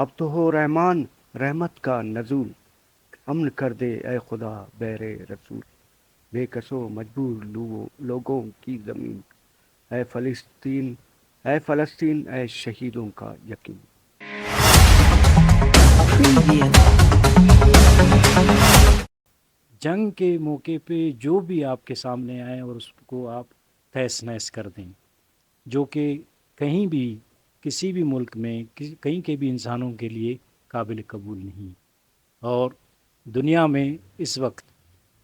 اب تو ہو رحمان رحمت کا نزول، امن کر دے اے خدا بیر رسول، بے کسو مجبور لوگوں کی زمین، اے فلسطین، اے فلسطین، اے شہیدوں کا یقین۔ جنگ کے موقع پہ جو بھی آپ کے سامنے آئے اور اس کو آپ تہس نہس کر دیں، جو کہ کہیں بھی کسی بھی ملک میں کہیں کے بھی انسانوں کے لیے قابل قبول نہیں۔ اور دنیا میں اس وقت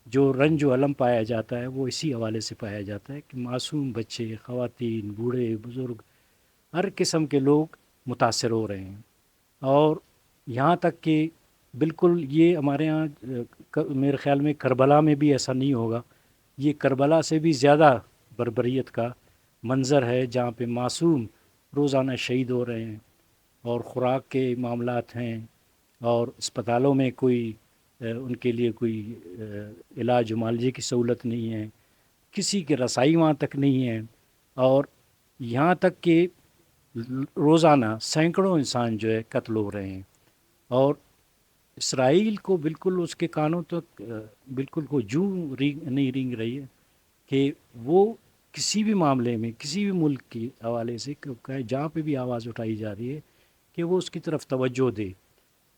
جو رنج و الم پایا جاتا ہے وہ اسی حوالے سے پایا جاتا ہے کہ معصوم بچے، خواتین، بوڑھے، بزرگ، ہر قسم کے لوگ متاثر ہو رہے ہیں۔ اور یہاں تک کہ بالکل یہ ہمارے ہاں میرے خیال میں کربلا میں بھی ایسا نہیں ہوگا، یہ کربلا سے بھی زیادہ بربریت کا منظر ہے، جہاں پہ معصوم روزانہ شہید ہو رہے ہیں، اور خوراک کے معاملات ہیں، اور اسپتالوں میں کوئی ان کے لیے کوئی علاج معالجے کی سہولت نہیں ہے، کسی کے رسائی وہاں تک نہیں ہے، اور یہاں تک کہ روزانہ سینکڑوں انسان جو ہے قتل ہو رہے ہیں۔ اور اسرائیل کو بالکل اس کے کانوں تک بالکل کو جوں نہیں رینگ رہی ہے کہ وہ کسی بھی معاملے میں کسی بھی ملک کے حوالے سے جہاں پہ بھی آواز اٹھائی جا رہی ہے کہ وہ اس کی طرف توجہ دے۔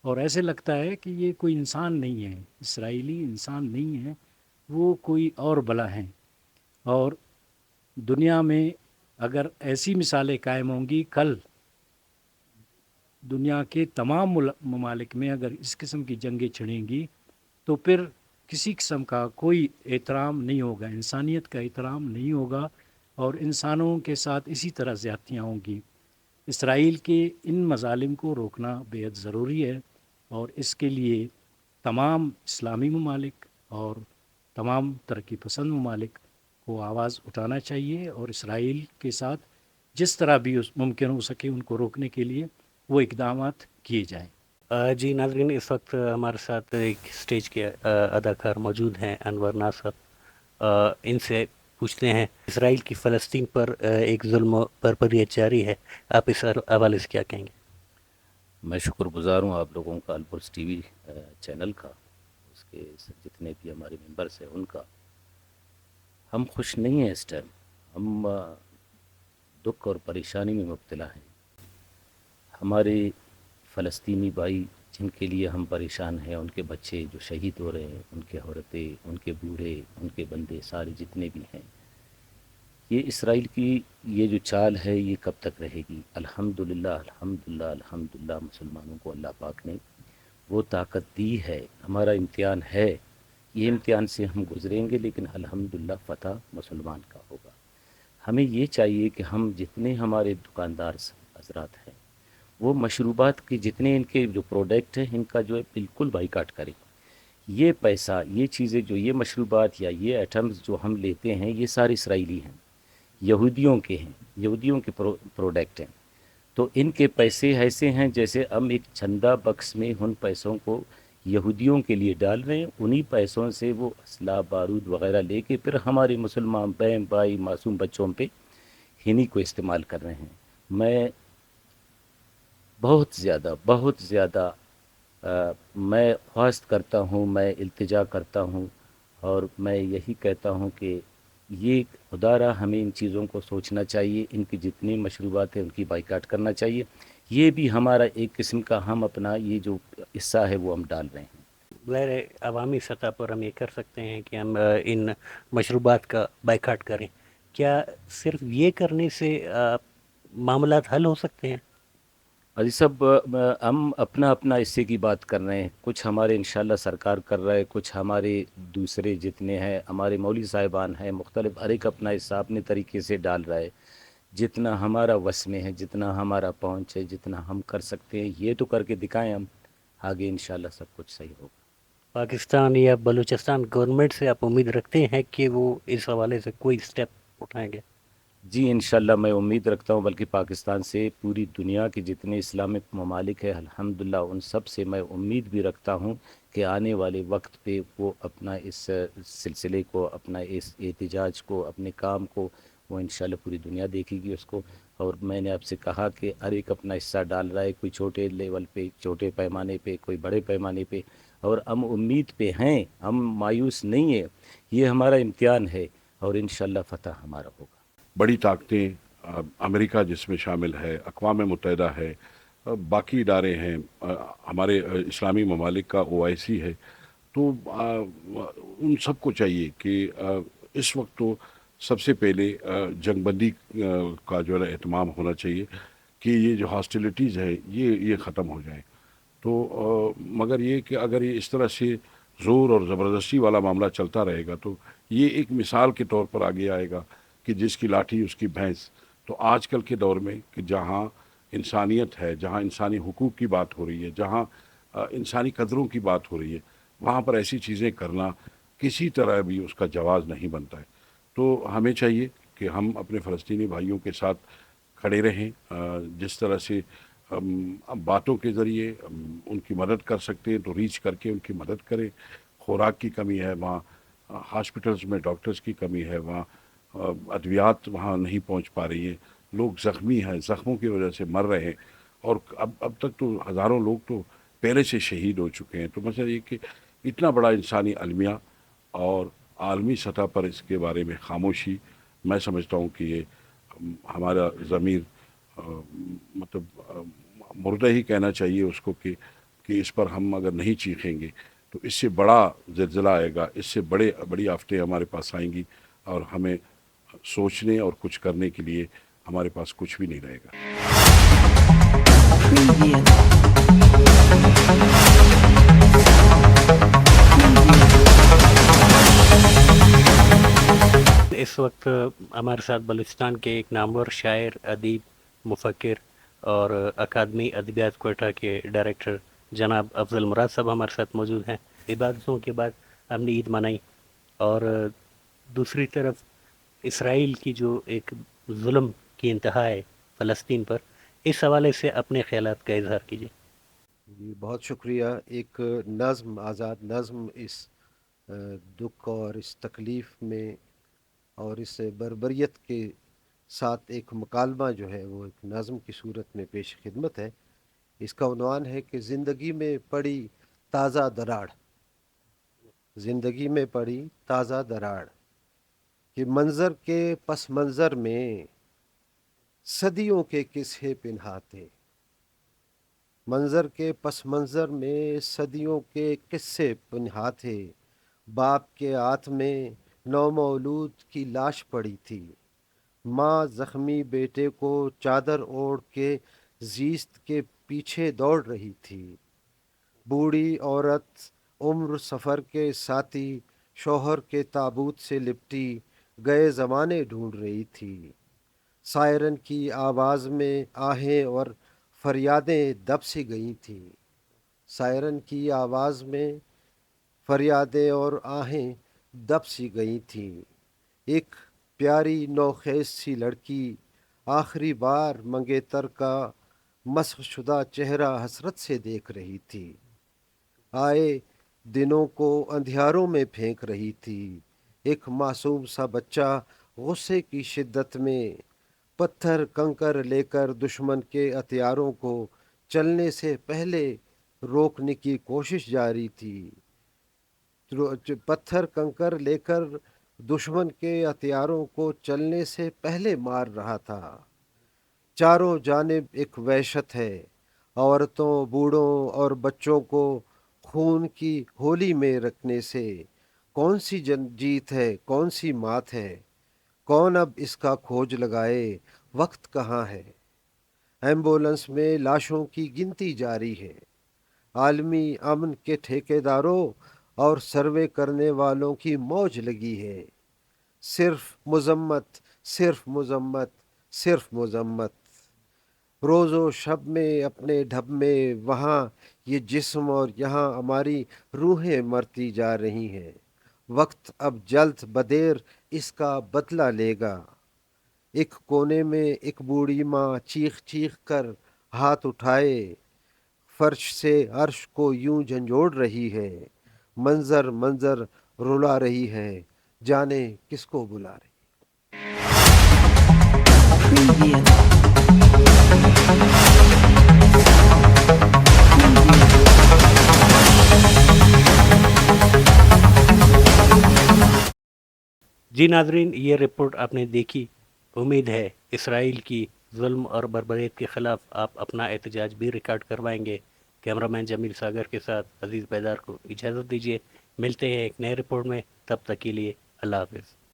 اور ایسے لگتا ہے کہ یہ کوئی انسان نہیں ہے، اسرائیلی انسان نہیں ہے، وہ کوئی اور بلا ہیں۔ اور دنیا میں اگر ایسی مثالیں قائم ہوں گی، کل دنیا کے تمام ممالک میں اگر اس قسم کی جنگیں چھڑیں گی تو پھر کسی قسم کا کوئی احترام نہیں ہوگا، انسانیت کا احترام نہیں ہوگا، اور انسانوں کے ساتھ اسی طرح زیادتیاں ہوں گی۔ اسرائیل کے ان مظالم کو روکنا بے حد ضروری ہے، اور اس کے لیے تمام اسلامی ممالک اور تمام ترقی پسند ممالک کو آواز اٹھانا چاہیے، اور اسرائیل کے ساتھ جس طرح بھی ممکن ہو سکے ان کو روکنے کے لیے وہ اقدامات کیے جائیں۔ جی ناظرین، اس وقت ہمارے ساتھ ایک سٹیج کے اداکار موجود ہیں، انور ناصر۔ ان سے پوچھتے ہیں، اسرائیل کی فلسطین پر ایک ظلم و بربریت جاری ہے، آپ اس حوالے سے کیا کہیں گے؟ میں شکر گزار ہوں آپ لوگوں کا، الپلس ٹی وی چینل کا، اس کے جتنے بھی ہمارے ممبرس ہیں ان کا۔ ہم خوش نہیں ہیں اس ٹائم، ہم دکھ اور پریشانی میں مبتلا ہیں۔ ہمارے فلسطینی بھائی جن کے لیے ہم پریشان ہیں، ان کے بچے جو شہید ہو رہے ہیں، ان کے عورتیں، ان کے بوڑھے، ان کے بندے سارے جتنے بھی ہیں، یہ اسرائیل کی یہ جو چال ہے یہ کب تک رہے گی؟ الحمدللہ الحمدللہ الحمدللہ مسلمانوں کو اللہ پاک نے وہ طاقت دی ہے، ہمارا امتحان ہے، یہ امتحان سے ہم گزریں گے، لیکن الحمدللہ فتح مسلمان کا ہوگا۔ ہمیں یہ چاہیے کہ ہم جتنے ہمارے دکاندار حضرات ہیں وہ مشروبات کے جتنے ان کے جو پروڈکٹ ہیں ان کا جو ہے بالکل بائیکاٹ کریں۔ یہ پیسہ، یہ چیزیں جو یہ مشروبات یا یہ ایٹمز جو ہم لیتے ہیں یہ سارے اسرائیلی ہیں، یہودیوں کے ہیں، یہودیوں کے پروڈکٹ ہیں، تو ان کے پیسے ایسے ہیں جیسے ہم ایک چندہ بکس میں ان پیسوں کو یہودیوں کے لیے ڈال رہے ہیں، انہی پیسوں سے وہ اسلحہ بارود وغیرہ لے کے پھر ہمارے مسلمان بہن بھائی معصوم بچوں پہ انہی کو استعمال کر رہے ہیں۔ میں بہت زیادہ میں خواست کرتا ہوں، میں التجا کرتا ہوں، اور میں یہی کہتا ہوں کہ یہ خدا را ہمیں ان چیزوں کو سوچنا چاہیے، ان کی جتنی مشروبات ہیں ان کی بائیکاٹ کرنا چاہیے۔ یہ بھی ہمارا ایک قسم کا ہم اپنا یہ جو حصہ ہے وہ ہم ڈال رہے ہیں۔ غیر عوامی سطح پر ہم یہ کر سکتے ہیں کہ ہم ان مشروبات کا بائیکاٹ کریں، کیا صرف یہ کرنے سے معاملات حل ہو سکتے ہیں؟ عزیز صاحب، ہم اپنا حصے کی بات کر رہے ہیں، کچھ ہمارے انشاءاللہ سرکار کر رہا ہے، کچھ ہمارے دوسرے جتنے ہیں ہمارے مولوی صاحبان ہیں مختلف، ہر ایک اپنا حصہ اپنے طریقے سے ڈال رہا ہے، جتنا ہمارا وس میں ہے، جتنا ہمارا پہنچ ہے، جتنا ہم کر سکتے ہیں یہ تو کر کے دکھائیں ہم، آگے انشاءاللہ سب کچھ صحیح ہوگا۔ پاکستان یا بلوچستان گورنمنٹ سے آپ امید رکھتے ہیں کہ وہ اس حوالے سے کوئی سٹیپ اٹھائیں گے؟ جی انشاءاللہ میں امید رکھتا ہوں، بلکہ پاکستان سے پوری دنیا کے جتنے اسلامک ممالک ہیں الحمدللہ ان سب سے میں امید بھی رکھتا ہوں کہ آنے والے وقت پہ وہ اپنا اس سلسلے کو، اپنا اس احتجاج کو، اپنے کام کو وہ انشاءاللہ پوری دنیا دیکھے گی اس کو. اور میں نے آپ سے کہا کہ ہر ایک اپنا حصہ ڈال رہا ہے, کوئی چھوٹے لیول پہ, چھوٹے پیمانے پہ, کوئی بڑے پیمانے پہ, اور ہم امید پہ ہیں, ہم مایوس نہیں ہیں. یہ ہمارا امتحان ہے اور انشاءاللہ فتح ہمارا ہوگا. بڑی طاقتیں امریکہ جس میں شامل ہے, اقوام متحدہ ہے, باقی ادارے ہیں, ہمارے اسلامی ممالک کا OIC ہے, تو ان سب کو چاہیے کہ اس وقت تو سب سے پہلے جنگ بندی کا جو ہے اہتمام ہونا چاہیے کہ یہ جو ہاسٹیلیٹیز ہے یہ ختم ہو جائیں. تو مگر یہ کہ اگر یہ اس طرح سے زور اور زبردستی والا معاملہ چلتا رہے گا تو یہ ایک مثال کے طور پر آگے آئے گا کہ جس کی لاٹھی اس کی بھینس. تو آج کل کے دور میں کہ جہاں انسانیت ہے, جہاں انسانی حقوق کی بات ہو رہی ہے, جہاں انسانی قدروں کی بات ہو رہی ہے, وہاں پر ایسی چیزیں کرنا کسی طرح بھی اس کا جواز نہیں بنتا ہے. تو ہمیں چاہیے کہ ہم اپنے فلسطینی بھائیوں کے ساتھ کھڑے رہیں, جس طرح سے باتوں کے ذریعے ان کی مدد کر سکتے ہیں تو ریچ کر کے ان کی مدد کریں. خوراک کی کمی ہے وہاں, ہاسپٹلز میں ڈاکٹرز کی کمی ہے وہاں, ادویات وہاں نہیں پہنچ پا رہی ہیں, لوگ زخمی ہیں, زخموں کی وجہ سے مر رہے ہیں, اور اب تک تو ہزاروں لوگ تو پہلے سے شہید ہو چکے ہیں. تو مسئلہ یہ کہ اتنا بڑا انسانی المیہ اور عالمی سطح پر اس کے بارے میں خاموشی, میں سمجھتا ہوں کہ یہ ہمارا ضمیر مطلب مردہ ہی کہنا چاہیے اس کو کہ اس پر ہم اگر نہیں چیخیں گے تو اس سے بڑا زلزلہ آئے گا, اس سے بڑی آفتیں ہمارے پاس آئیں گی, اور ہمیں سوچنے اور کچھ کرنے کے لیے ہمارے پاس کچھ بھی نہیں رہے گا. اس وقت ہمارے ساتھ بلوچستان کے ایک نامور شاعر, ادیب, مفکر اور اکادمی ادبیات کوئٹہ کے ڈائریکٹر جناب افضل مراد صاحب ہمارے ساتھ موجود ہیں. عبادتوں کے بعد ہم نے عید منائی, اور دوسری طرف اسرائیل کی جو ایک ظلم کی انتہا ہے فلسطین پر, اس حوالے سے اپنے خیالات کا اظہار کیجیے. جی بہت شکریہ. ایک نظم, آزاد نظم اس دکھ اور اس تکلیف میں اور اس بربریت کے ساتھ ایک مکالمہ جو ہے وہ ایک نظم کی صورت میں پیش خدمت ہے. اس کا عنوان ہے کہ زندگی میں پڑی تازہ دراڑ. زندگی میں پڑی تازہ دراڑ کہ منظر کے پس منظر میں صدیوں کے قصے پنہا تھے. منظر کے پس منظر میں صدیوں کے قصے پنہا تھے. باپ کے ہاتھ میں نومولود کی لاش پڑی تھی. ماں زخمی بیٹے کو چادر اوڑھ کے زیست کے پیچھے دوڑ رہی تھی. بوڑھی عورت عمر سفر کے ساتھی شوہر کے تابوت سے لپٹی گئے زمانے ڈھونڈ رہی تھی. سائرن کی آواز میں آہیں اور فریادیں دب سی گئی تھیں. سائرن کی آواز میں فریادیں اور آہیں دب سی گئی تھیں. ایک پیاری نوخیز سی لڑکی آخری بار منگیتر کا مسخ شدہ چہرہ حسرت سے دیکھ رہی تھی. آئے دنوں کو اندھیاروں میں پھینک رہی تھی. ایک معصوم سا بچہ غصے کی شدت میں پتھر کنکر لے کر دشمن کے ہتھیاروں کو چلنے سے پہلے روکنے کی کوشش جاری تھی. پتھر کنکر لے کر دشمن کے ہتھیاروں کو چلنے سے پہلے مار رہا تھا. چاروں جانب ایک وحشت ہے. عورتوں, بوڑھوں اور بچوں کو خون کی ہولی میں رکھنے سے کون سی جیت ہے, کون سی مات ہے. کون اب اس کا کھوج لگائے, وقت کہاں ہے. ایمبولنس میں لاشوں کی گنتی جاری ہے. عالمی امن کے ٹھیکیداروں اور سروے کرنے والوں کی موج لگی ہے. صرف مذمت, صرف مذمت, صرف مذمت. روز و شب میں اپنے ڈھب میں وہاں یہ جسم اور یہاں ہماری روحیں مرتی جا رہی ہیں. وقت اب جلد بدیر اس کا بدلہ لے گا. ایک کونے میں ایک بوڑھی ماں چیخ چیخ کر ہاتھ اٹھائے فرش سے عرش کو یوں جھنجھوڑ رہی ہے. منظر منظر رلا رہی ہے, جانے کس کو بلا رہی. جی ناظرین، یہ رپورٹ آپ نے دیکھی. امید ہے اسرائیل کی ظلم اور بربریت کے خلاف آپ اپنا احتجاج بھی ریکارڈ کروائیں گے. کیمرہ مین جمیل ساگر کے ساتھ عزیز بیدار کو اجازت دیجیے. ملتے ہیں ایک نئے رپورٹ میں، تب تک کے لیے اللہ حافظ.